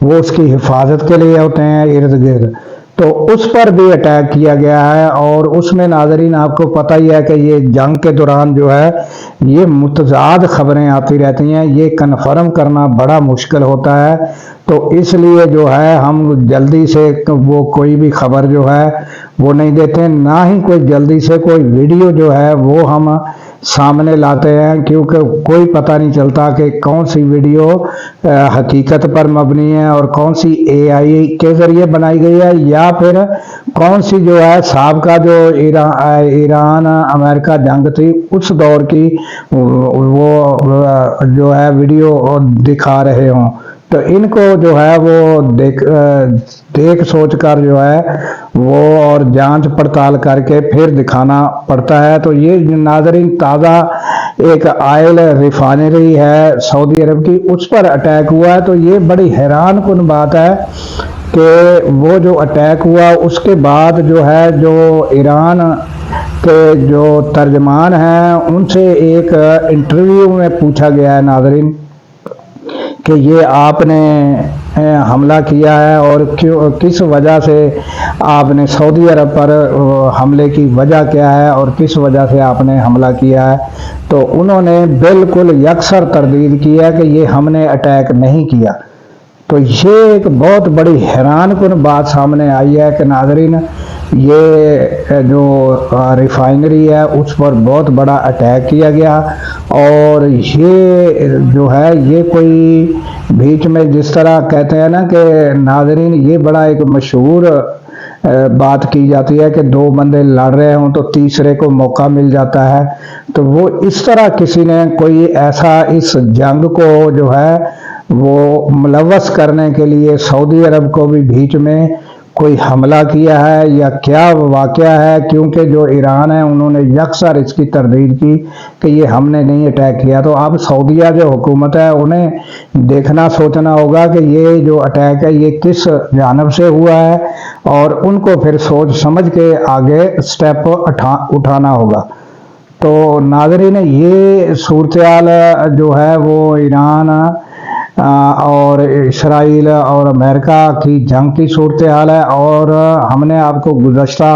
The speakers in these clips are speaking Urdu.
وہ اس کی حفاظت کے لیے ہوتے ہیں ارد گرد، تو اس پر بھی اٹیک کیا گیا ہے۔ اور اس میں ناظرین آپ کو پتہ ہی ہے کہ یہ جنگ کے دوران جو ہے یہ متضاد خبریں آتی رہتی ہیں، یہ کنفرم کرنا بڑا مشکل ہوتا ہے، تو اس لیے جو ہے ہم جلدی سے وہ کوئی بھی خبر جو ہے وہ نہیں دیتے، نہ ہی کوئی جلدی سے کوئی ویڈیو جو ہے وہ ہم سامنے لاتے ہیں، کیونکہ کوئی پتہ نہیں چلتا کہ کون سی ویڈیو حقیقت پر مبنی ہے اور کون سی اے آئی کے ذریعے بنائی گئی ہے، یا پھر کون سی جو ہے سابقہ جو ایران امریکہ جنگ تھی اس دور کی وہ جو ہے ویڈیو دکھا رہے ہوں، تو ان کو جو ہے وہ دیکھ سوچ کر جو ہے وہ اور جانچ پڑتال کر کے پھر دکھانا پڑتا ہے۔ تو یہ ناظرین تازہ ایک آئل ریفائنری ہے سعودی عرب کی، اس پر اٹیک ہوا ہے، تو یہ بڑی حیران کن بات ہے کہ وہ جو اٹیک ہوا اس کے بعد جو ہے جو ایران کے جو ترجمان ہیں ان سے ایک انٹرویو میں پوچھا گیا ہے ناظرین کہ یہ آپ نے حملہ کیا ہے اور کس وجہ سے آپ نے سعودی عرب پر حملے کی وجہ کیا ہے اور کس وجہ سے آپ نے حملہ کیا ہے، تو انہوں نے بالکل یکسر تردید کی ہے کہ یہ ہم نے اٹیک نہیں کیا۔ تو یہ ایک بہت بڑی حیران کن بات سامنے آئی ہے کہ ناظرین یہ جو ریفائنری ہے اس پر بہت بڑا اٹیک کیا گیا، اور یہ جو ہے یہ کوئی بیچ میں جس طرح کہتے ہیں نا کہ ناظرین یہ بڑا ایک مشہور بات کی جاتی ہے کہ دو بندے لڑ رہے ہوں تو تیسرے کو موقع مل جاتا ہے، تو وہ اس طرح کسی نے کوئی ایسا اس جنگ کو جو ہے وہ ملوث کرنے کے لیے سعودی عرب کو بھی بیچ میں کوئی حملہ کیا ہے یا کیا واقعہ ہے، کیونکہ جو ایران ہے انہوں نے یکسر اس کی تردید کی کہ یہ ہم نے نہیں اٹیک کیا۔ تو اب سعودیہ جو حکومت ہے انہیں دیکھنا سوچنا ہوگا کہ یہ جو اٹیک ہے یہ کس جانب سے ہوا ہے، اور ان کو پھر سوچ سمجھ کے آگے سٹیپ اٹھانا ہوگا۔ تو ناظرین یہ صورتحال جو ہے وہ ایران اور اسرائیل اور امریکہ کی جنگ کی صورتحال ہے، اور ہم نے آپ کو گزشتہ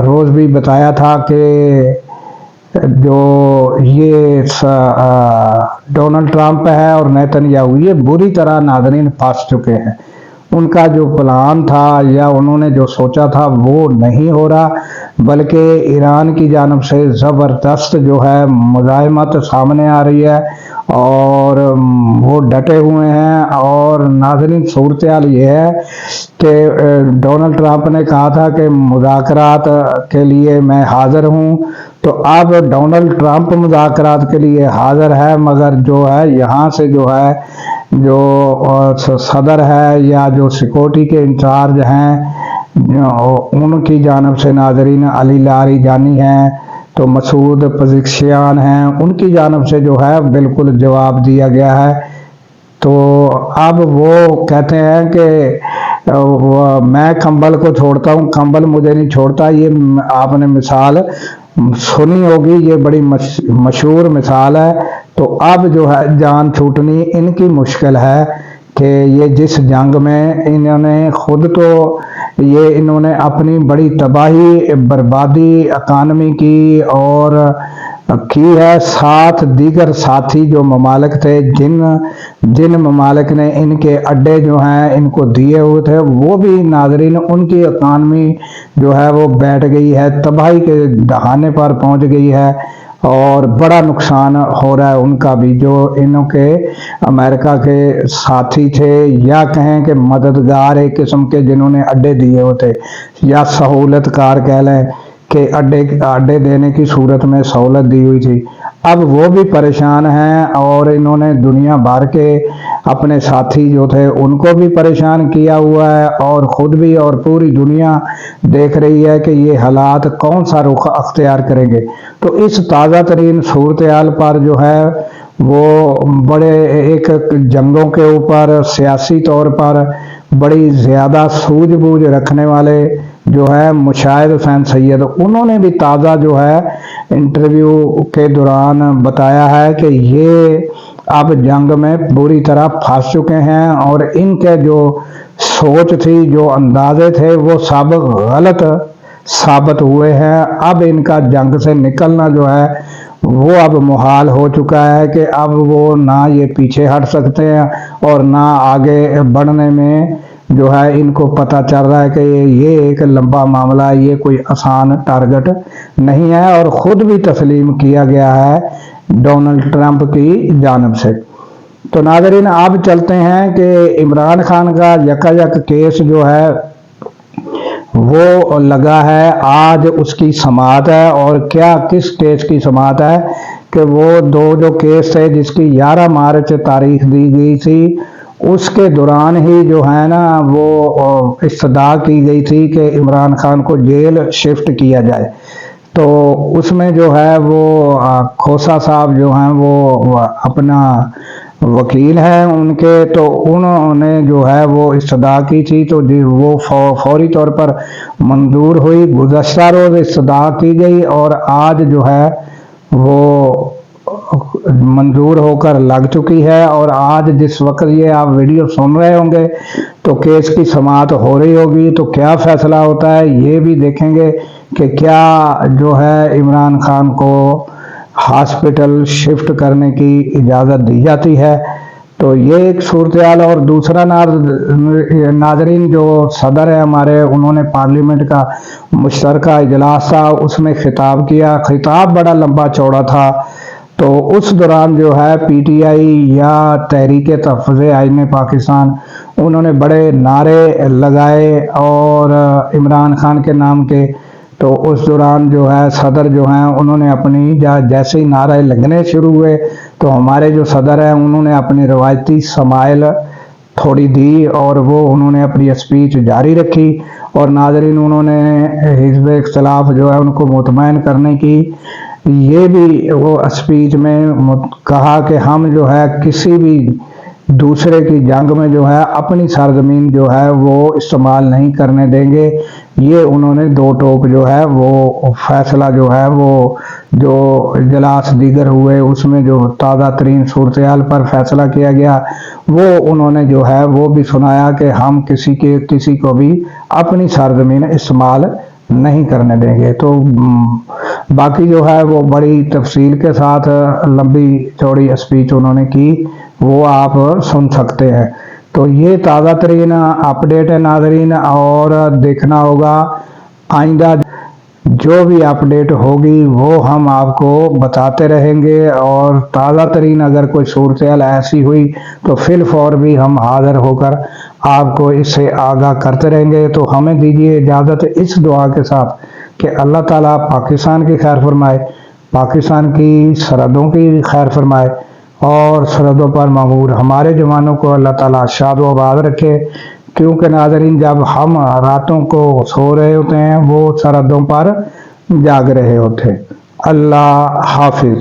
روز بھی بتایا تھا کہ جو یہ ڈونلڈ ٹرمپ ہے اور نیتن یاہو یہ بری طرح ناظرین پھنس چکے ہیں، ان کا جو پلان تھا یا انہوں نے جو سوچا تھا وہ نہیں ہو رہا، بلکہ ایران کی جانب سے زبردست جو ہے مزاحمت سامنے آ رہی ہے اور وہ ڈٹے ہوئے ہیں۔ اور ناظرین صورتحال یہ ہے کہ ڈونلڈ ٹرمپ نے کہا تھا کہ مذاکرات کے لیے میں حاضر ہوں، تو اب ڈونلڈ ٹرمپ مذاکرات کے لیے حاضر ہے، مگر جو ہے یہاں سے جو ہے جو صدر ہے یا جو سیکورٹی کے انچارج ہیں ان کی جانب سے ناظرین علی لاریجانی ہیں، تو مسعود پزشکیان ہیں، ان کی جانب سے جو ہے بالکل جواب دیا گیا ہے۔ تو اب وہ کہتے ہیں کہ میں کمبل کو چھوڑتا ہوں، کمبل مجھے نہیں چھوڑتا، یہ آپ نے مثال سنی ہوگی، یہ بڑی مشہور مثال ہے۔ تو اب جو ہے جان چھوٹنی ان کی مشکل ہے کہ یہ جس جنگ میں انہوں نے خود تو انہوں نے اپنی بڑی تباہی بربادی اکانومی کی اور کی ہے، ساتھ دیگر ساتھی جو ممالک تھے جن ممالک نے ان کے اڈے جو ہیں ان کو دیے ہوئے تھے وہ بھی ناظرین ان کی اکانومی جو ہے وہ بیٹھ گئی ہے، تباہی کے دہانے پر پہنچ گئی ہے، اور بڑا نقصان ہو رہا ہے ان کا بھی، جو انہوں کے امریکہ کے ساتھی تھے یا کہیں کہ مددگار ایک قسم کے جنہوں نے اڈے دیے ہوتے یا سہولت کار کہہ لیں کہ اڈے دینے کی صورت میں سہولت دی ہوئی تھی، اب وہ بھی پریشان ہیں، اور انہوں نے دنیا بھر کے اپنے ساتھی جو تھے ان کو بھی پریشان کیا ہوا ہے، اور خود بھی اور پوری دنیا دیکھ رہی ہے کہ یہ حالات کون سا رخ اختیار کریں گے۔ تو اس تازہ ترین صورتحال پر جو ہے وہ بڑے ایک جنگوں کے اوپر سیاسی طور پر بڑی زیادہ سوجھ بوجھ رکھنے والے جو ہے مشاہد حسین سید، انہوں نے بھی تازہ جو ہے انٹرویو کے دوران بتایا ہے کہ یہ اب جنگ میں بری طرح پھنس چکے ہیں، اور ان کے جو سوچ تھی، جو اندازے تھے، وہ سب غلط ثابت ہوئے ہیں۔ اب ان کا جنگ سے نکلنا جو ہے وہ اب محال ہو چکا ہے کہ اب وہ نہ یہ پیچھے ہٹ سکتے ہیں اور نہ آگے بڑھنے میں جو ہے ان کو پتہ چل رہا ہے کہ یہ ایک لمبا معاملہ ہے، یہ کوئی آسان ٹارگٹ نہیں ہے، اور خود بھی تسلیم کیا گیا ہے ڈونلڈ ٹرمپ کی جانب سے۔ تو ناظرین اب چلتے ہیں کہ عمران خان کا یک کیس جو ہے وہ لگا ہے، آج اس کی سماعت ہے، اور کس کیس کی سماعت ہے کہ وہ جو کیس تھے جس کی 11 مارچ تاریخ دی گئی تھی، اس کے دوران ہی جو ہے نا وہ استدعا کی گئی تھی کہ عمران خان کو جیل شفٹ کیا جائے۔ تو اس میں جو ہے وہ کھوسا صاحب جو ہیں وہ اپنا وکیل ہیں ان کے، تو انہوں نے جو ہے وہ استدعا کی تھی، تو وہ فوری طور پر منظور ہوئی۔ گزشتہ روز استدعا کی گئی اور آج جو ہے وہ منظور ہو کر لگ چکی ہے، اور آج جس وقت یہ آپ ویڈیو سن رہے ہوں گے تو کیس کی سماعت ہو رہی ہوگی، تو کیا فیصلہ ہوتا ہے یہ بھی دیکھیں گے کہ کیا جو ہے عمران خان کو ہاسپٹل شفٹ کرنے کی اجازت دی جاتی ہے۔ تو یہ ایک صورتحال، اور دوسرا ناظرین جو صدر ہے ہمارے، انہوں نے پارلیمنٹ کا مشترکہ اجلاس تھا، اس میں خطاب کیا، خطاب بڑا لمبا چوڑا تھا، تو اس دوران جو ہے پی ٹی آئی یا تحریک تحفظ آئین پاکستان انہوں نے بڑے نعرے لگائے اور عمران خان کے نام کے، تو اس دوران جو ہے صدر جو ہیں انہوں نے اپنی جیسے ہی نعرے لگنے شروع ہوئے تو ہمارے جو صدر ہیں انہوں نے اپنی روایتی سمائل تھوڑی دی اور وہ انہوں نے اپنی اسپیچ جاری رکھی، اور ناظرین انہوں نے حزب اختلاف جو ہے ان کو مطمئن کرنے کی یہ بھی وہ اسپیچ میں کہا کہ ہم جو ہے کسی بھی دوسرے کی جنگ میں جو ہے اپنی سرزمین جو ہے وہ استعمال نہیں کرنے دیں گے۔ یہ انہوں نے دو ٹوک جو ہے وہ فیصلہ جو ہے وہ جو اجلاس دیگر ہوئے اس میں جو تازہ ترین صورتحال پر فیصلہ کیا گیا وہ انہوں نے جو ہے وہ بھی سنایا کہ ہم کسی کو بھی اپنی سرزمین استعمال نہیں کرنے دیں گے۔ تو باقی جو ہے وہ بڑی تفصیل کے ساتھ لمبی چوڑی اسپیچ انہوں نے کی، وہ آپ سن سکتے ہیں۔ تو یہ تازہ ترین اپڈیٹ ہے ناظرین، اور دیکھنا ہوگا آئندہ جو بھی اپڈیٹ ہوگی وہ ہم آپ کو بتاتے رہیں گے، اور تازہ ترین اگر کوئی صورتحال ایسی ہوئی تو فی الفور بھی ہم حاضر ہو کر آپ کو اس سے آگاہ کرتے رہیں گے۔ تو ہمیں دیجیے اجازت اس دعا کے ساتھ کہ اللہ تعالیٰ پاکستان کی خیر فرمائے، پاکستان کی سرحدوں کی خیر فرمائے، اور سرحدوں پر مامور ہمارے جوانوں کو اللہ تعالیٰ شاد و آباد رکھے، کیونکہ ناظرین جب ہم راتوں کو سو رہے ہوتے ہیں وہ سرحدوں پر جاگ رہے ہوتے ہیں۔ اللہ حافظ۔